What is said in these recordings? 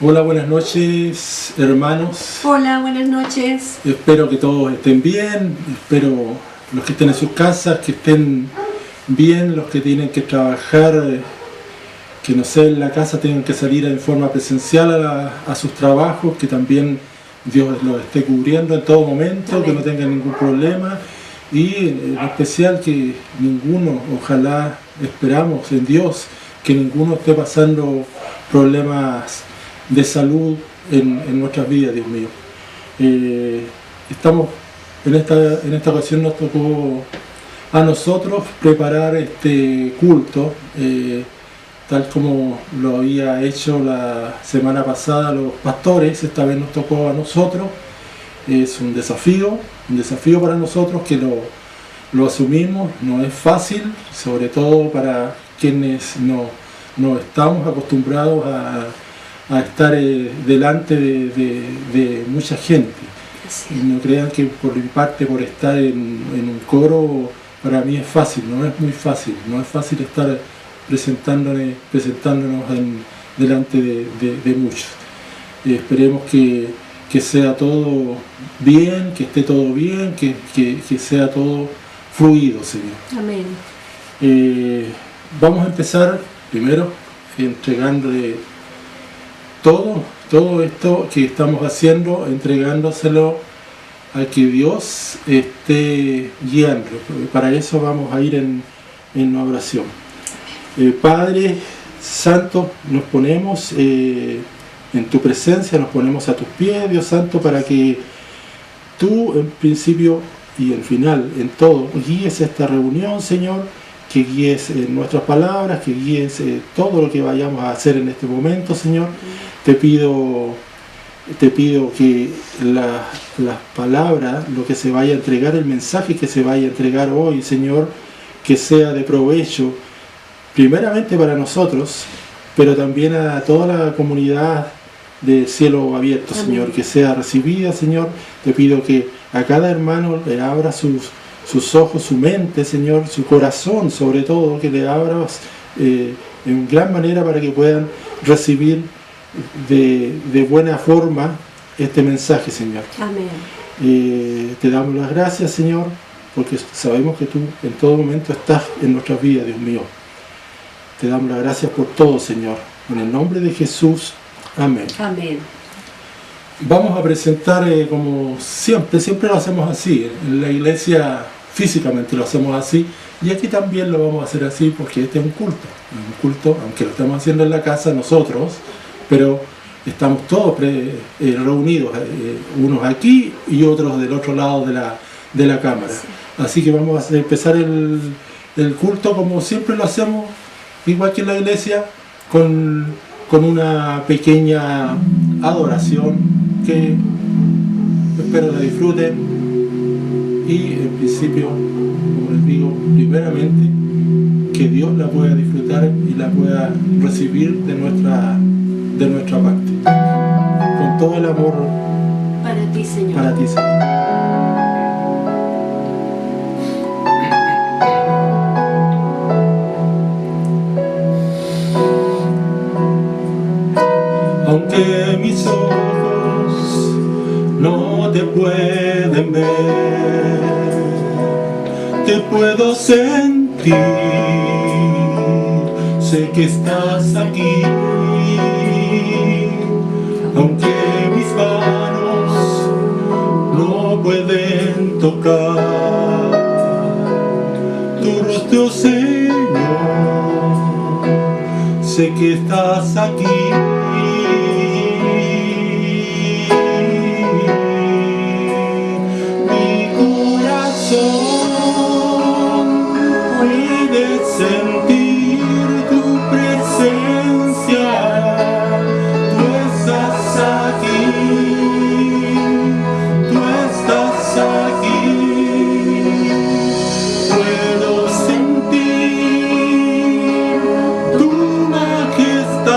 Hola, buenas noches, hermanos. Hola, buenas noches. Espero que todos estén bien, espero los que estén en sus casas, que estén bien, los que tienen que trabajar, que no sé, en la casa tengan que salir en forma presencial a sus trabajos, que también Dios los esté cubriendo en todo momento, que no tengan ningún problema y en especial que ninguno, ojalá esperamos en Dios, que ninguno esté pasando problemas de salud en nuestras vidas, Dios mío. Estamos en esta ocasión nos tocó a nosotros preparar este culto, tal como lo había hecho la semana pasada los pastores. Esta vez nos tocó a nosotros. Es un desafío para nosotros que lo asumimos. No es fácil, sobre todo para quienes no estamos acostumbrados a estar delante de mucha gente. Sí. Y no crean que por mi parte, por estar en un coro, para mí es fácil. No es muy fácil, no es fácil estar presentándonos delante de muchos. Esperemos que sea todo bien, que esté todo bien, que sea todo fluido, Señor. Amén. Vamos a empezar primero entregándole todo esto que estamos haciendo, entregándoselo a que Dios esté guiando. Para eso vamos a ir en oración. Padre Santo, nos ponemos en tu presencia, nos ponemos a tus pies, Dios Santo, para que tú en principio y en final, en todo, guíes esta reunión, Señor, que guíes nuestras palabras, que guíes todo lo que vayamos a hacer en este momento, Señor. Te pido que las palabras, lo que se vaya a entregar, el mensaje que se vaya a entregar hoy, Señor, que sea de provecho, primeramente para nosotros, pero también a toda la comunidad de Cielo Abierto, Amén. Señor, que sea recibida, Señor. Te pido que a cada hermano le abra sus ojos, su mente, Señor, su corazón, sobre todo, que le abras en gran manera para que puedan recibir de buena forma este mensaje, Señor. Amén. Te damos las gracias, Señor, porque sabemos que tú en todo momento estás en nuestras vidas, Dios mío. Te damos las gracias por todo, Señor. En el nombre de Jesús. Amén. Amén. Vamos a presentar como siempre lo hacemos así. En la iglesia físicamente lo hacemos así, y aquí también lo vamos a hacer así porque este es un culto, aunque lo estamos haciendo en la casa nosotros, pero estamos todos reunidos, unos aquí y otros del otro lado de la cámara. Sí. Así que vamos a empezar el culto como siempre lo hacemos, igual que en la iglesia, con una pequeña adoración que espero la disfruten. Y en principio, como les digo, primeramente que Dios la pueda disfrutar y la pueda recibir de nuestra parte, con todo el amor para ti, Señor. Para ti, Señor. Aunque mis ojos no te pueden ver, te puedo sentir, sé que estás aquí. Aunque mis manos no pueden tocar tu rostro, Señor, sé que estás aquí. Sentir tu presencia, tú estás aquí, puedo sentir tu majestad.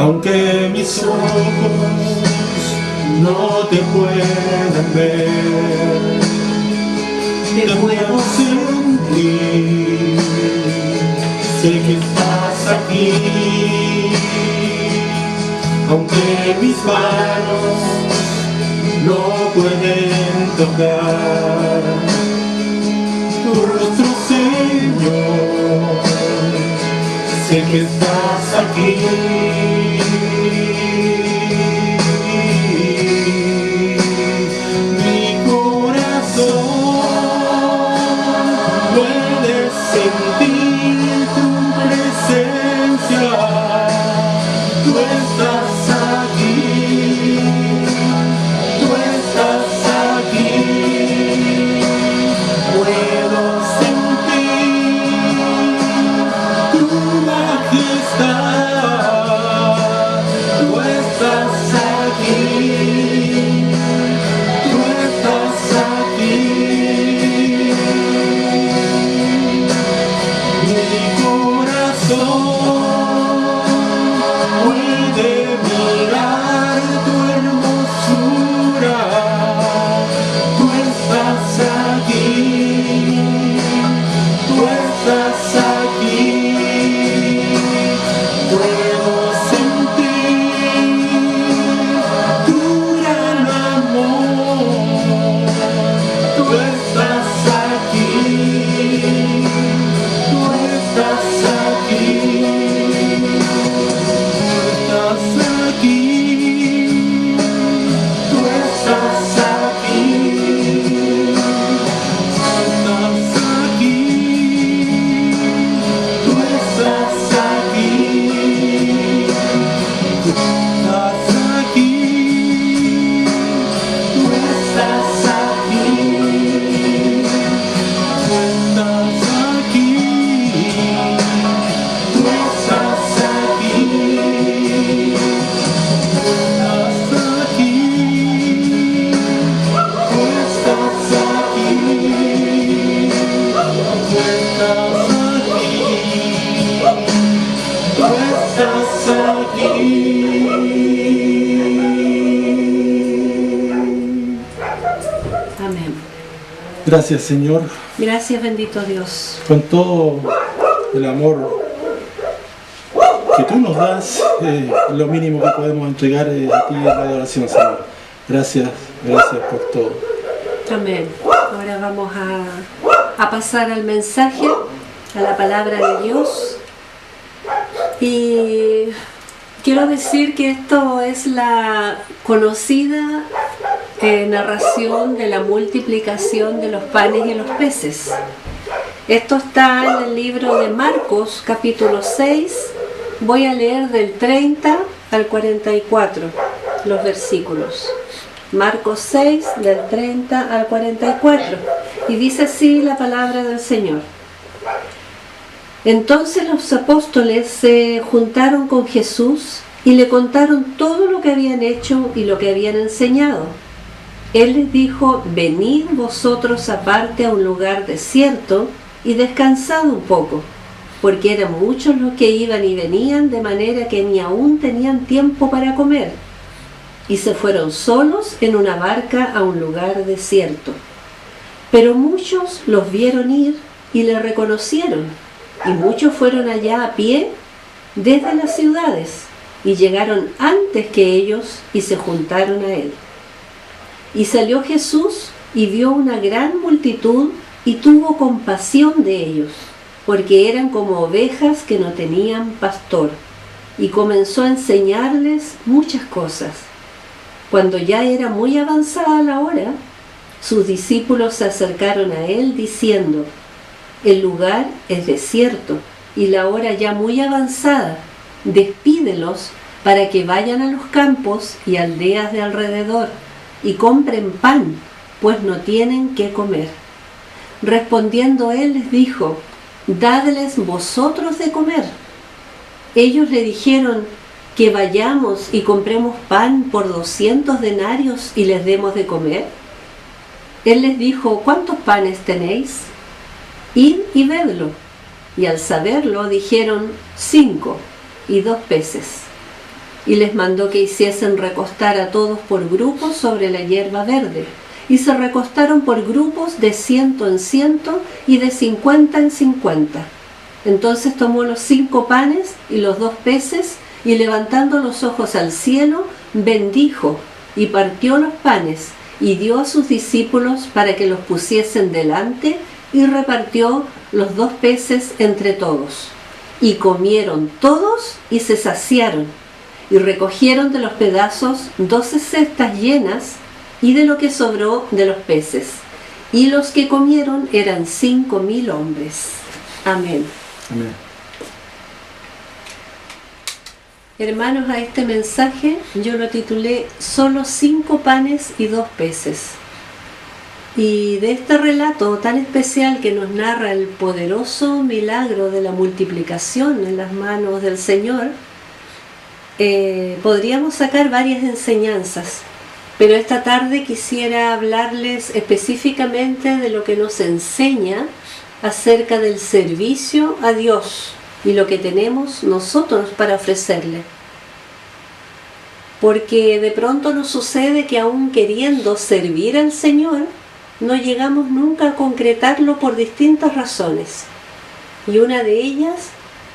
Aunque mis ojos no te puedan ver, te puedo sentir, sé que estás aquí. Aunque mis manos no pueden tocar tu rostro, Señor, sé que estás aquí. Mi corazón puede sentir tu presencia. Tú estás aquí, tú estás aquí. Puedo sentir tu majestad. Tú estás aquí, tú estás aquí. Mi corazón puede mirar tu hermosura. Tú estás aquí, tú estás aquí. Puedo sentir tu gran amor. Tú estás aquí, tú estás aquí. Estás aquí, tú estás aquí, estás aquí, tú estás aquí, estás aquí, tú estás aquí, estás aquí, tú estás aquí. Amén. Gracias, Señor, Gracias, bendito Dios. con todo el amor que tú nos das. Lo mínimo que podemos entregar a ti es la adoración, Señor. Gracias, gracias por todo. Amén. Ahora vamos a pasar al mensaje, a la palabra de Dios. Y quiero decir que esto es la conocida narración de la multiplicación de los panes y los peces. Esto está en el libro de Marcos, capítulo 6. Voy a leer del 30 al 44 los versículos. Marcos 6, del 30 al 44. Y dice así la palabra del Señor. Entonces los apóstoles se juntaron con Jesús y le contaron todo lo que habían hecho y lo que habían enseñado. Él les dijo: venid vosotros aparte a un lugar desierto y descansad un poco, porque eran muchos los que iban y venían, de manera que ni aún tenían tiempo para comer. Y se fueron solos en una barca a un lugar desierto. Pero muchos los vieron ir y le reconocieron, y muchos fueron allá a pie desde las ciudades, y llegaron antes que ellos y se juntaron a él. Y salió Jesús y vio una gran multitud y tuvo compasión de ellos, porque eran como ovejas que no tenían pastor, y comenzó a enseñarles muchas cosas. Cuando ya era muy avanzada la hora, sus discípulos se acercaron a él diciendo: el lugar es desierto y la hora ya muy avanzada, despídelos para que vayan a los campos y aldeas de alrededor y compren pan, pues no tienen qué comer. Respondiendo él les dijo: dadles vosotros de comer. Ellos le dijeron: que vayamos y compremos pan por 200 denarios y les demos de comer. Él les dijo: ¿cuántos panes tenéis? Id y vedlo. Y al saberlo dijeron: 5 y 2 peces. y les mandó que hiciesen recostar a todos por grupos sobre la hierba verde. Y se recostaron por grupos de 100 en 100 y de 50 en 50. Entonces tomó los 5 panes y los 2 peces, y levantando los ojos al cielo, bendijo y partió los panes, y dio a sus discípulos para que los pusiesen delante, y repartió los 2 peces entre todos. Y comieron todos y se saciaron, y recogieron de los pedazos 12 cestas llenas, y de lo que sobró de los peces. Y los que comieron eran 5.000 hombres. Amén. Amén. Hermanos, a este mensaje yo lo titulé Solo 5 panes y 2 peces. Y de este relato tan especial que nos narra el poderoso milagro de la multiplicación en las manos del Señor, podríamos sacar varias enseñanzas. Pero esta tarde quisiera hablarles específicamente de lo que nos enseña acerca del servicio a Dios y lo que tenemos nosotros para ofrecerle. Porque de pronto nos sucede que aún queriendo servir al Señor, no llegamos nunca a concretarlo por distintas razones. Y una de ellas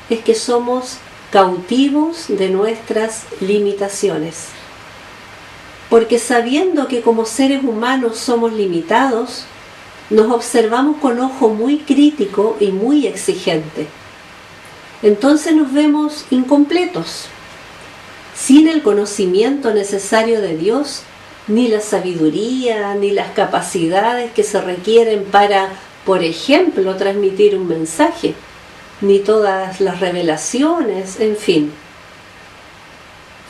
es que somos cautivos de nuestras limitaciones. Porque sabiendo que como seres humanos somos limitados, nos observamos con ojo muy crítico y muy exigente. Entonces nos vemos incompletos, sin el conocimiento necesario de Dios, ni la sabiduría, ni las capacidades que se requieren para, por ejemplo, transmitir un mensaje, ni todas las revelaciones, en fin.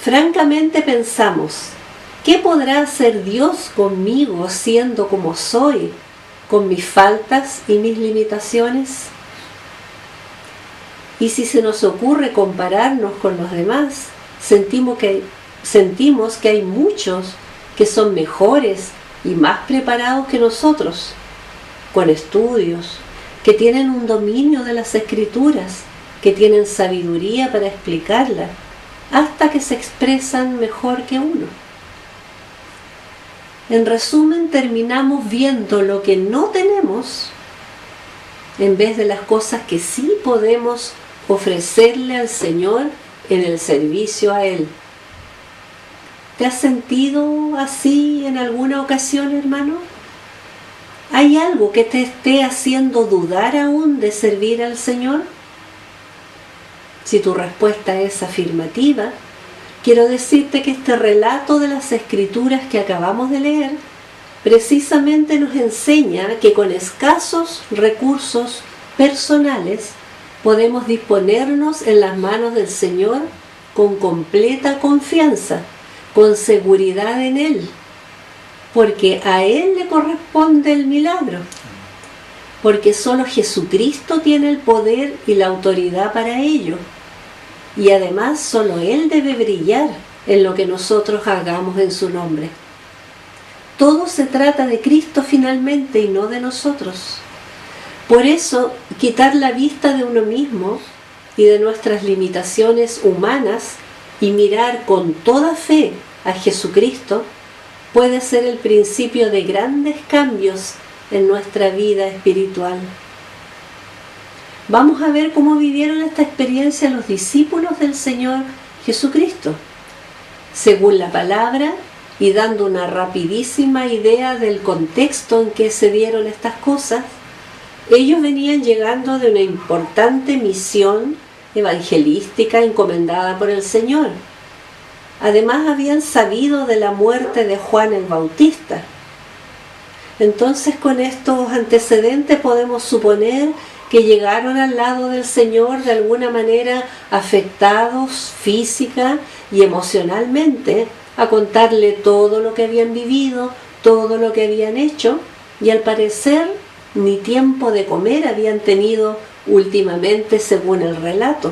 Francamente pensamos, ¿qué podrá hacer Dios conmigo siendo como soy, con mis faltas y mis limitaciones? Y si se nos ocurre compararnos con los demás, sentimos que hay muchos que son mejores y más preparados que nosotros, con estudios, que tienen un dominio de las Escrituras, que tienen sabiduría para explicarlas, hasta que se expresan mejor que uno. En resumen, terminamos viendo lo que no tenemos en vez de las cosas que sí podemos ofrecerle al Señor en el servicio a Él. ¿Te has sentido así en alguna ocasión, hermano? ¿Hay algo que te esté haciendo dudar aún de servir al Señor? Si tu respuesta es afirmativa, quiero decirte que este relato de las Escrituras que acabamos de leer precisamente nos enseña que con escasos recursos personales podemos disponernos en las manos del Señor con completa confianza, con seguridad en Él, porque a Él le corresponde el milagro, porque solo Jesucristo tiene el poder y la autoridad para ello, y además solo Él debe brillar en lo que nosotros hagamos en su nombre. Todo se trata de Cristo finalmente y no de nosotros. Por eso, quitar la vista de uno mismo y de nuestras limitaciones humanas y mirar con toda fe a Jesucristo puede ser el principio de grandes cambios en nuestra vida espiritual. Vamos a ver cómo vivieron esta experiencia los discípulos del Señor Jesucristo. Según la palabra, y dando una rapidísima idea del contexto en que se dieron estas cosas, ellos venían llegando de una importante misión evangelística encomendada por el Señor. Además habían sabido de la muerte de Juan el Bautista. Entonces, con estos antecedentes podemos suponer que llegaron al lado del Señor de alguna manera afectados física y emocionalmente, a contarle todo lo que habían vivido, todo lo que habían hecho, y al parecer ni tiempo de comer habían tenido últimamente según el relato.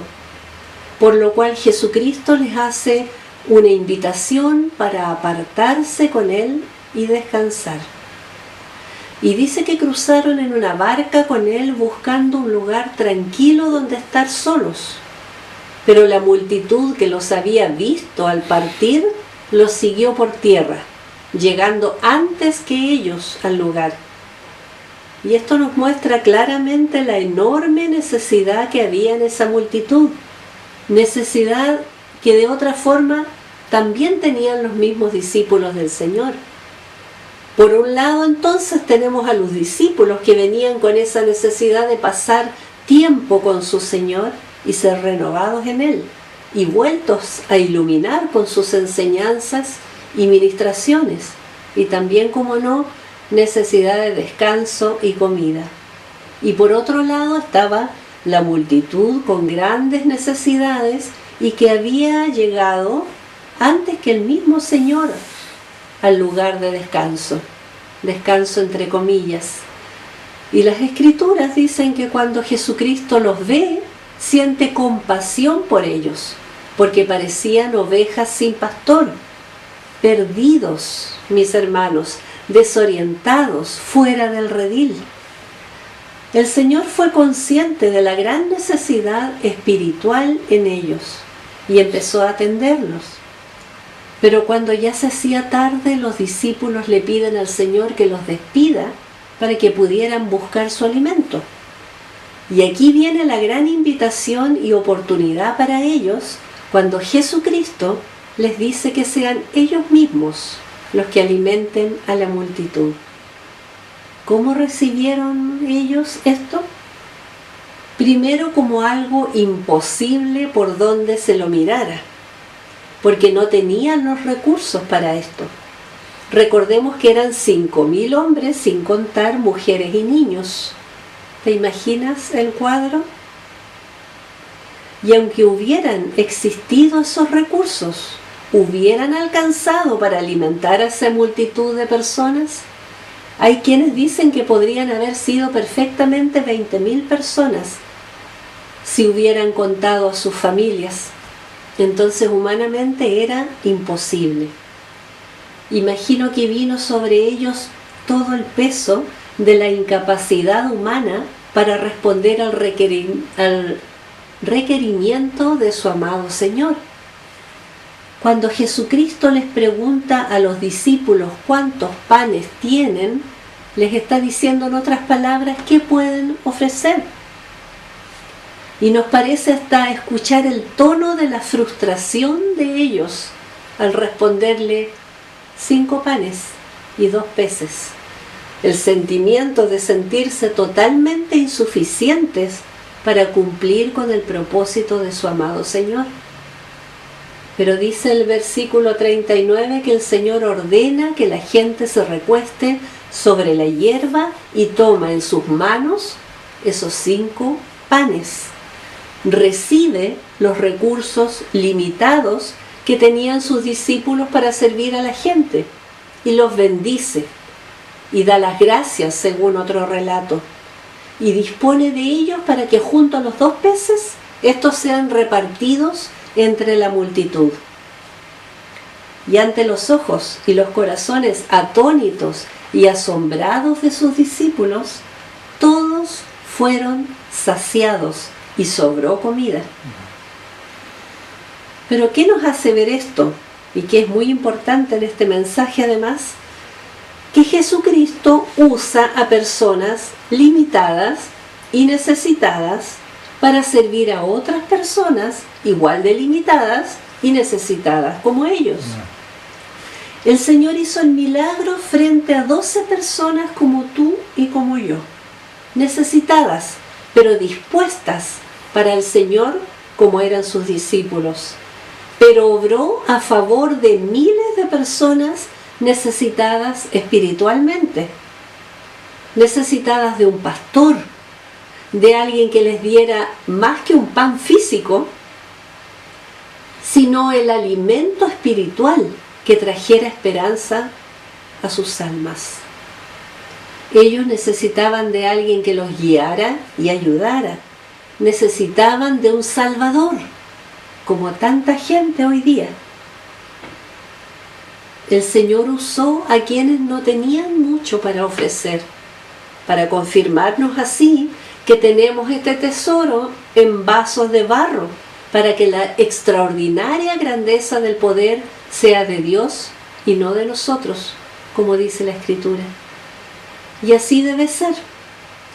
Por lo cual Jesucristo les hace una invitación para apartarse con Él y descansar. Y dice que cruzaron en una barca con Él buscando un lugar tranquilo donde estar solos. pero la multitud que los había visto al partir los siguió por tierra, llegando antes que ellos al lugar. Y esto nos muestra claramente la enorme necesidad que había en esa multitud, necesidad que de otra forma también tenían los mismos discípulos del Señor. Por un lado, entonces, tenemos a los discípulos que venían con esa necesidad de pasar tiempo con su Señor y ser renovados en Él, y vueltos a iluminar con sus enseñanzas y ministraciones, y también, como no, necesidad de descanso y comida. Y por otro lado estaba la multitud con grandes necesidades y que había llegado antes que el mismo Señor al lugar de descanso, descanso entre comillas. Y las Escrituras dicen que cuando Jesucristo los ve, siente compasión por ellos, porque parecían ovejas sin pastor, perdidos, mis hermanos, desorientados, fuera del redil. El Señor fue consciente de la gran necesidad espiritual en ellos y empezó a atenderlos. Pero cuando ya se hacía tarde, los discípulos le piden al Señor que los despida para que pudieran buscar su alimento. Y aquí viene la gran invitación y oportunidad para ellos cuando Jesucristo les dice que sean ellos mismos los que alimenten a la multitud. ¿Cómo recibieron ellos esto? Primero, como algo imposible por donde se lo mirara, porque no tenían los recursos para esto. Recordemos que eran 5.000 hombres, sin contar mujeres y niños. ¿Te imaginas el cuadro? Y aunque hubieran existido esos recursos, ¿hubieran alcanzado para alimentar a esa multitud de personas? Hay quienes dicen que podrían haber sido perfectamente 20.000 personas si hubieran contado a sus familias. Entonces humanamente era imposible. Imagino que vino sobre ellos todo el peso de la incapacidad humana para responder al requerimiento de su amado Señor. Cuando Jesucristo les pregunta a los discípulos cuántos panes tienen, les está diciendo en otras palabras qué pueden ofrecer. Y nos parece hasta escuchar el tono de la frustración de ellos al responderle 5 panes y 2 peces. El sentimiento de sentirse totalmente insuficientes para cumplir con el propósito de su amado Señor. Pero dice el versículo 39 que el Señor ordena que la gente se recueste sobre la hierba y toma en sus manos esos 5 panes. Recibe los recursos limitados que tenían sus discípulos para servir a la gente y los bendice y da las gracias según otro relato y dispone de ellos para que junto a los 2 peces estos sean repartidos entre la multitud. Y ante los ojos y los corazones atónitos y asombrados de sus discípulos, todos fueron saciados y sobró comida. Pero ¿qué nos hace ver esto? Y que es muy importante en este mensaje además, que Jesucristo usa a personas limitadas y necesitadas para servir a otras personas igual de limitadas y necesitadas como ellos. El Señor hizo el milagro frente a 12 personas como tú y como yo, necesitadas, pero dispuestas para el Señor como eran sus discípulos. Pero obró a favor de miles de personas necesitadas espiritualmente, necesitadas de un pastor, de alguien que les diera más que un pan físico, sino el alimento espiritual que trajera esperanza a sus almas. Ellos necesitaban de alguien que los guiara y ayudara. Necesitaban de un Salvador, como tanta gente hoy día. El Señor usó a quienes no tenían mucho para ofrecer, para confirmarnos así que tenemos este tesoro en vasos de barro para que la extraordinaria grandeza del poder sea de Dios y no de nosotros, como dice la Escritura. Y así debe ser.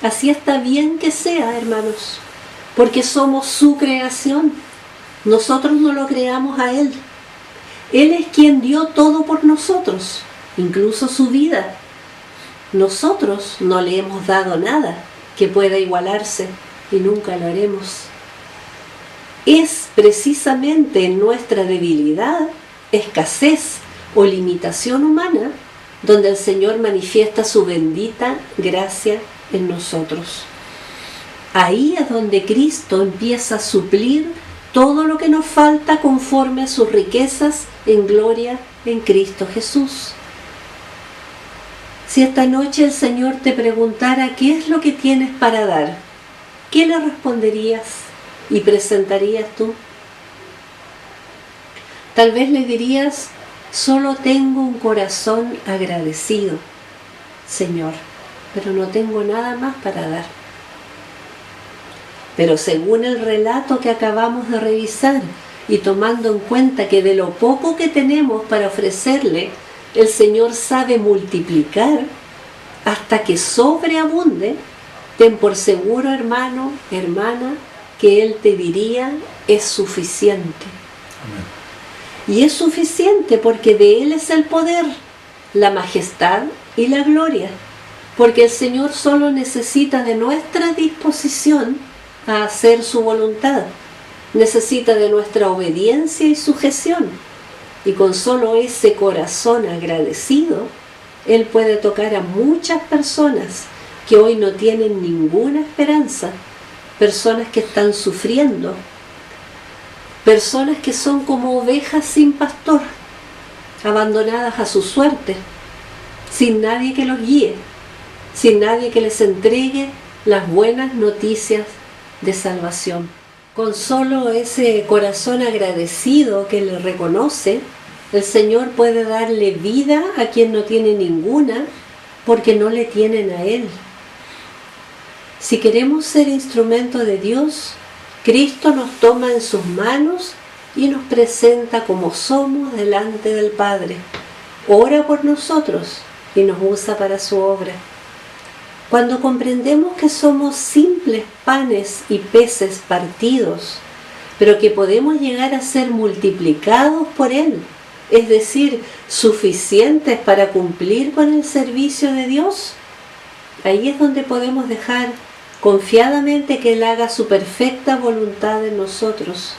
Así está bien que sea, hermanos, porque somos su creación. Nosotros no lo creamos a Él. Él es quien dio todo por nosotros, incluso su vida. Nosotros no le hemos dado nada que pueda igualarse y nunca lo haremos. Es precisamente en nuestra debilidad, escasez o limitación humana donde el Señor manifiesta su bendita gracia en nosotros. Ahí es donde Cristo empieza a suplir todo lo que nos falta conforme a sus riquezas en gloria en Cristo Jesús. Si esta noche el Señor te preguntara qué es lo que tienes para dar, ¿qué le responderías y presentarías tú? Tal vez le dirías: solo tengo un corazón agradecido, Señor, pero no tengo nada más para dar. Pero según el relato que acabamos de revisar y tomando en cuenta que de lo poco que tenemos para ofrecerle, el Señor sabe multiplicar hasta que sobreabunde, ten por seguro, hermano, hermana, que Él te diría: es suficiente. Amén. Y es suficiente porque de Él es el poder, la majestad y la gloria, porque el Señor solo necesita de nuestra disposición a hacer su voluntad, necesita de nuestra obediencia y sujeción, y con solo ese corazón agradecido, Él puede tocar a muchas personas que hoy no tienen ninguna esperanza, personas que están sufriendo, personas que son como ovejas sin pastor, abandonadas a su suerte, sin nadie que los guíe, sin nadie que les entregue las buenas noticias de salvación. Con solo ese corazón agradecido que le reconoce, el Señor puede darle vida a quien no tiene ninguna, porque no le tienen a Él. Si queremos ser instrumento de Dios, Cristo nos toma en sus manos y nos presenta como somos delante del Padre. Ora por nosotros y nos usa para su obra. Cuando comprendemos que somos simples panes y peces partidos, pero que podemos llegar a ser multiplicados por Él, es decir, suficientes para cumplir con el servicio de Dios, ahí es donde podemos dejar confiadamente que Él haga su perfecta voluntad en nosotros,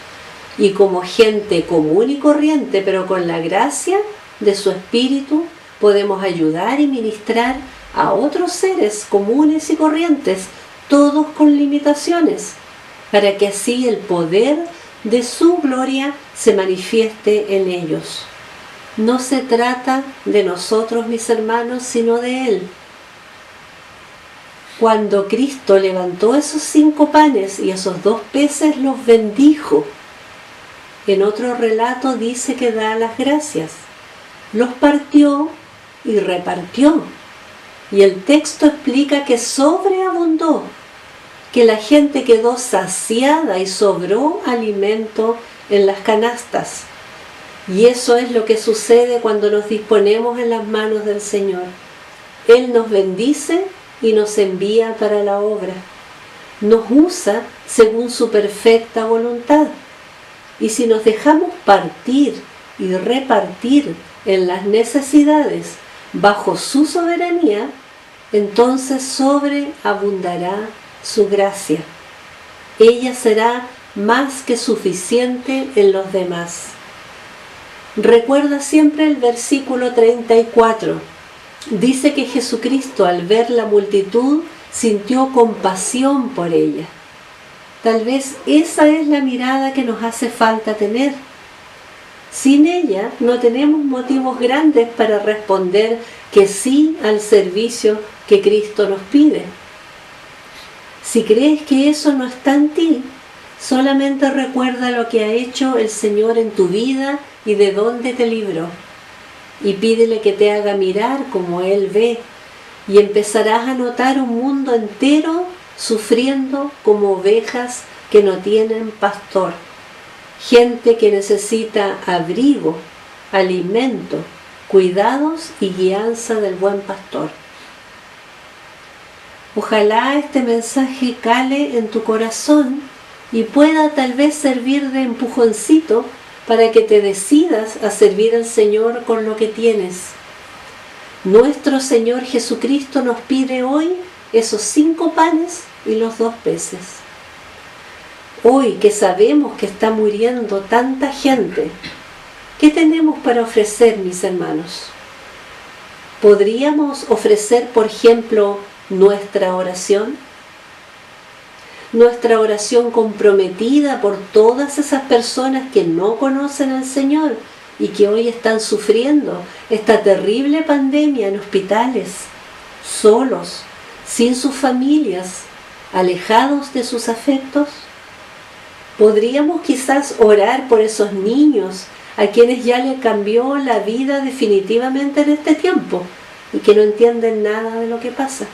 y como gente común y corriente, pero con la gracia de su Espíritu, podemos ayudar y ministrar a otros seres comunes y corrientes, todos con limitaciones, para que así el poder de su gloria se manifieste en ellos. No se trata de nosotros, mis hermanos, sino de Él. Cuando Cristo levantó esos 5 panes y esos 2 peces, los bendijo. En otro relato dice que da las gracias. Los partió y repartió. Y el texto explica que sobreabundó, que la gente quedó saciada y sobró alimento en las canastas. Y eso es lo que sucede cuando nos disponemos en las manos del Señor. Él nos bendice y nos envía para la obra. Nos usa según su perfecta voluntad. Y si nos dejamos partir y repartir en las necesidades bajo su soberanía, entonces sobreabundará su gracia. Ella será más que suficiente en los demás. Recuerda siempre el versículo 34. Dice que Jesucristo, al ver la multitud, sintió compasión por ella. Tal vez esa es la mirada que nos hace falta tener. Sin ella no tenemos motivos grandes para responder que sí al servicio que Cristo nos pide. Si crees que eso no está en ti, solamente recuerda lo que ha hecho el Señor en tu vida y de dónde te libró. Y pídele que te haga mirar como Él ve, y empezarás a notar un mundo entero sufriendo como ovejas que no tienen pastor. gente que necesita abrigo, alimento, cuidados y guianza del buen pastor. Ojalá este mensaje cale en tu corazón y pueda tal vez servir de empujoncito para que te decidas a servir al Señor con lo que tienes. Nuestro Señor Jesucristo nos pide hoy esos 5 panes y los 2 peces. Hoy que sabemos que está muriendo tanta gente, ¿qué tenemos para ofrecer, mis hermanos? ¿Podríamos ofrecer, por ejemplo, nuestra oración? Nuestra oración comprometida por todas esas personas que no conocen al Señor y que hoy están sufriendo esta terrible pandemia en hospitales, solos, sin sus familias, alejados de sus afectos. ¿Podríamos quizás orar por esos niños a quienes ya les cambió la vida definitivamente en este tiempo y que no entienden nada de lo que pasa?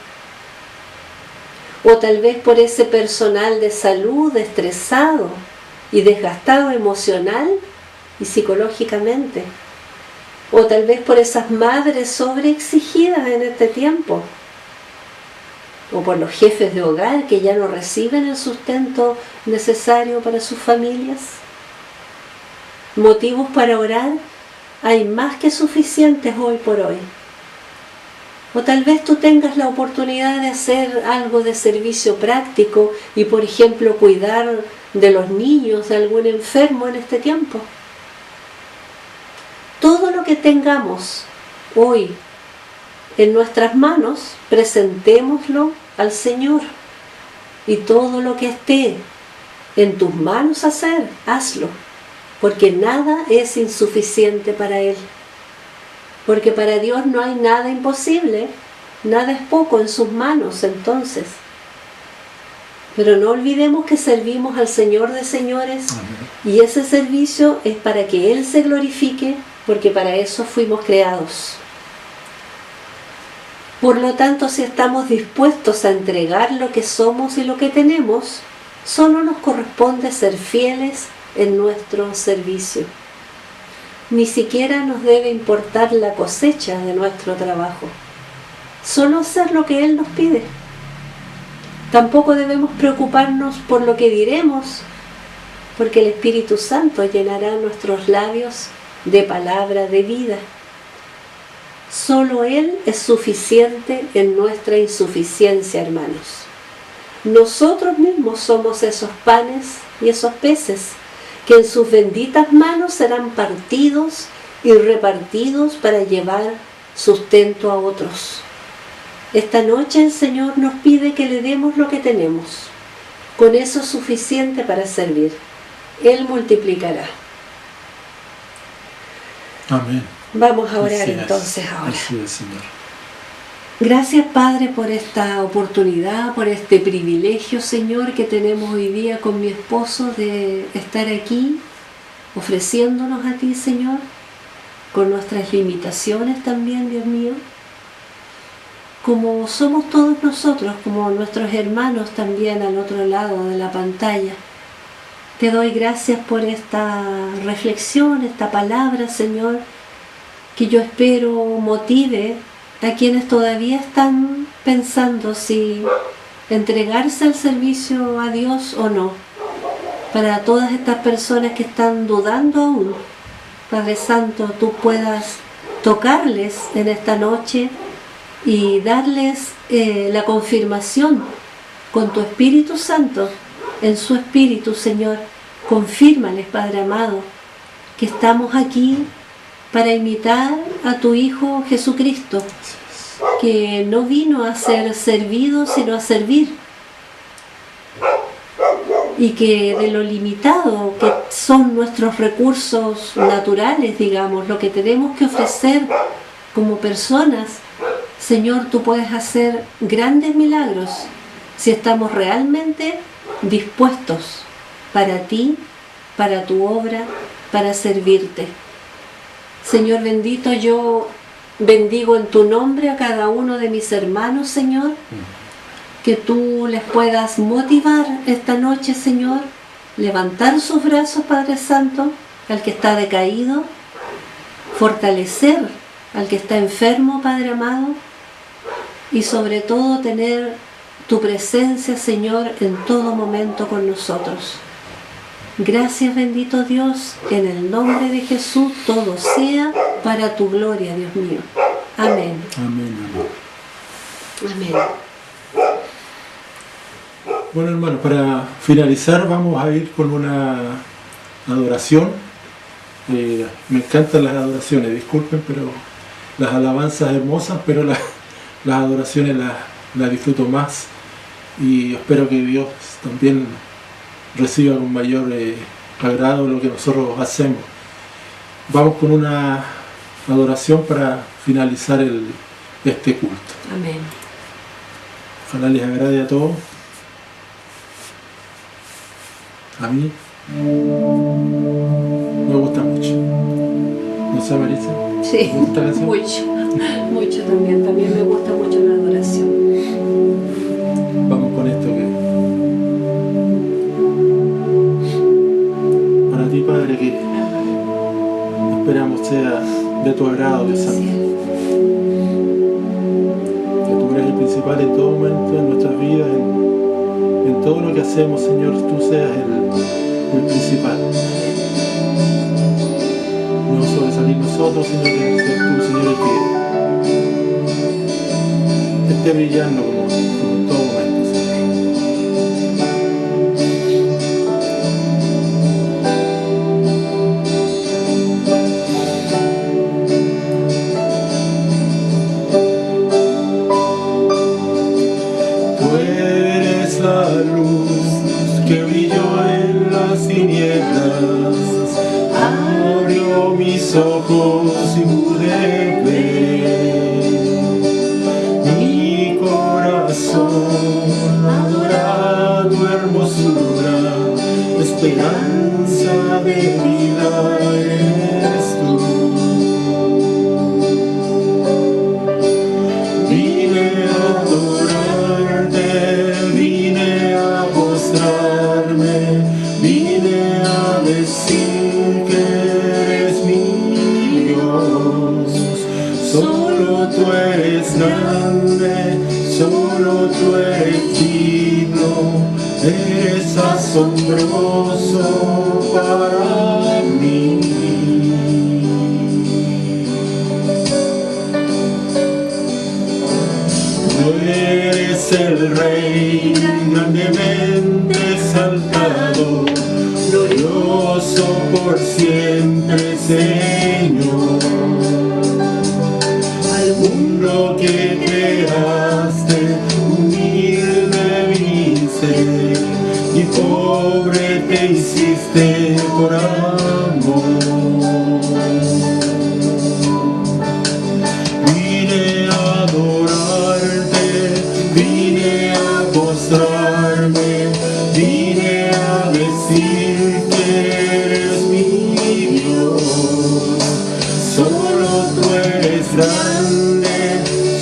O tal vez por ese personal de salud estresado y desgastado emocional y psicológicamente. O tal vez por esas madres sobreexigidas en este tiempo. O por los jefes de hogar que ya no reciben el sustento necesario para sus familias. Motivos para orar hay más que suficientes hoy por hoy. O tal vez tú tengas la oportunidad de hacer algo de servicio práctico y, por ejemplo, cuidar de los niños de algún enfermo en este tiempo. Todo lo que tengamos hoy en nuestras manos, presentémoslo al Señor. Y todo lo que esté en tus manos hacer, hazlo. Porque nada es insuficiente para Él. Porque para Dios no hay nada imposible, nada es poco en sus manos entonces. Pero no olvidemos que servimos al Señor de señores. Amén. Y ese servicio es para que Él se glorifique, porque para eso fuimos creados. Por lo tanto, si estamos dispuestos a entregar lo que somos y lo que tenemos, solo nos corresponde ser fieles en nuestro servicio. Ni siquiera nos debe importar la cosecha de nuestro trabajo. Solo hacer lo que Él nos pide. Tampoco debemos preocuparnos por lo que diremos, porque el Espíritu Santo llenará nuestros labios de palabra de vida. Solo Él es suficiente en nuestra insuficiencia, hermanos. Nosotros mismos somos esos panes y esos peces que en sus benditas manos serán partidos y repartidos para llevar sustento a otros. Esta noche el Señor nos pide que le demos lo que tenemos. Con eso es suficiente para servir. Él multiplicará. Amén. Vamos a orar entonces ahora. Así es, Señor. Gracias, Padre, por esta oportunidad, por este privilegio, Señor, que tenemos hoy día con mi esposo de estar aquí, ofreciéndonos a ti, Señor, con nuestras limitaciones también, Dios mío, como somos todos nosotros, como nuestros hermanos también al otro lado de la pantalla. Te doy gracias por esta reflexión, esta palabra, Señor, que yo espero motive a quienes todavía están pensando si entregarse al servicio a Dios o no. Para todas estas personas que están dudando aún, Padre Santo, tú puedas tocarles en esta noche y darles la confirmación con tu Espíritu Santo, en su Espíritu, Señor. Confírmales, Padre amado, que estamos aquí para imitar a tu Hijo Jesucristo, que no vino a ser servido, sino a servir. Y que de lo limitado que son nuestros recursos naturales, digamos, lo que tenemos que ofrecer como personas, Señor, tú puedes hacer grandes milagros si estamos realmente dispuestos para ti, para tu obra, para servirte. Señor bendito, yo bendigo en tu nombre a cada uno de mis hermanos, Señor, que tú les puedas motivar esta noche, Señor, levantar sus brazos, Padre Santo, al que está decaído, fortalecer al que está enfermo, Padre amado, y sobre todo tener tu presencia, Señor, en todo momento con nosotros. Gracias, bendito Dios, en el nombre de Jesús todo sea para tu gloria, Dios mío. Amén. Amén, amén. Amén. Bueno, hermanos, para finalizar vamos a ir con una adoración. Me encantan las adoraciones, disculpen, pero las alabanzas hermosas, pero las adoraciones las disfruto más, y espero que Dios también reciba con mayor agrado lo que nosotros hacemos. Vamos con una adoración para finalizar este culto. Amén. Ojalá les agrade a todos. A mí me gusta mucho. ¿No sé, Marisa? Sí, ¿Te gusta la canción? mucho también me gusta mucho la adoración. Vamos con esto que para ti, Padre, que esperamos sea de tu agrado, Dios Santo. Que tú eres el principal en todo momento, en nuestras vidas, en todo lo que hacemos, Señor, tú seas el principal. No sobresalir nosotros, sino que seas tú, Señor, el que esté brillando como en todo momento, Señor. Tú eres la luz que brilló en las tinieblas, abrió mis ojos y pude ver. Mi corazón adora tu hermosura, esperanza de vida eres tú. Vine a adorarte, vine a postrarme, vine a decir que eres mi Dios. Solo tú eres grande, solo tú eres digno, eres asombroso para mí. Tú eres el Rey grandemente exaltado, glorioso por siempre, Señor. Al mundo que creaste, humilde viniste, y pobre te hiciste por amor. Vine a adorarte, vine a postrarme, vine a decir que eres mi Dios. Solo tú eres grande,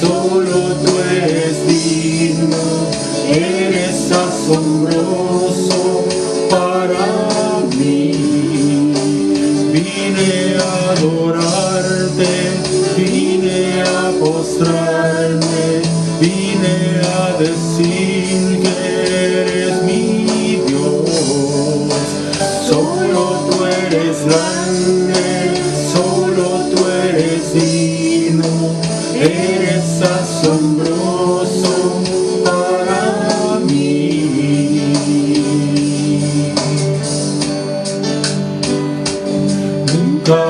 solo tú eres digno, eres asombroso para mí. Vine a adorarte, vine a postrarme, vine a decir que eres mi Dios. Solo tú eres grande, solo tú eres digno, eres asombroso para mí. Nunca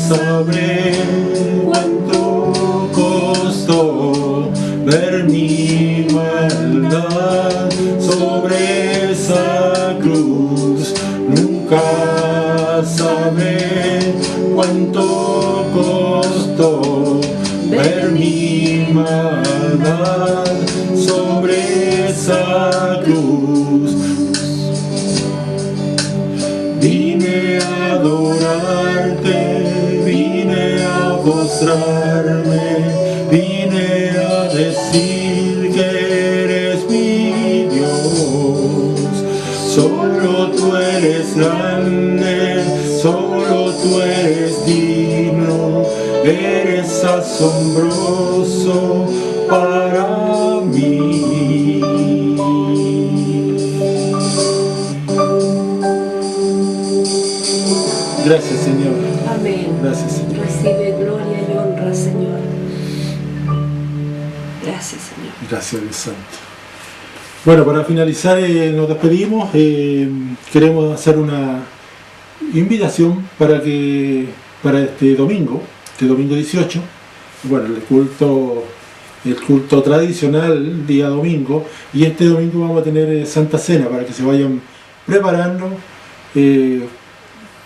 sabré cuánto costó ver mi maldad sobre esa cruz. Nunca sabré cuánto costó ver mi maldad sobre esa cruz. Vine a adorarte, vine a postrarme, vine a decir que eres mi Dios. Solo tú eres grande, solo tú eres digno, eres asombroso para mí. Gracias, Señor. Amén. Gracias, Señor. Recibe gloria y honra, Señor. Gracias, Señor. Gracias, Dios Santo. Bueno, para finalizar, nos despedimos. Queremos hacer una invitación para este domingo 18, bueno, el culto tradicional día domingo, y este domingo vamos a tener Santa Cena para que se vayan preparando.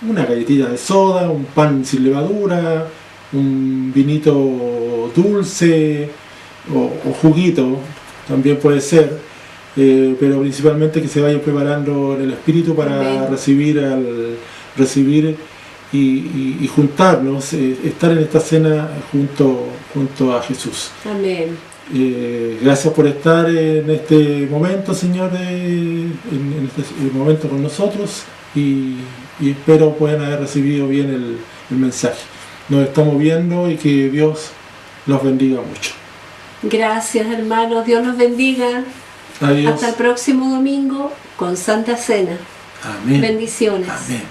Una galletita de soda, un pan sin levadura, un vinito dulce o juguito, también puede ser, pero principalmente que se vayan preparando en el espíritu para recibir y juntarnos, estar en esta cena junto a Jesús. Amén. Gracias por estar en este momento, Señor, en este momento con nosotros, y espero puedan haber recibido bien el mensaje. Nos estamos viendo y que Dios los bendiga mucho. Gracias, hermanos. Dios los bendiga. Adiós. Hasta el próximo domingo con Santa Cena. Amén. Bendiciones. Amén.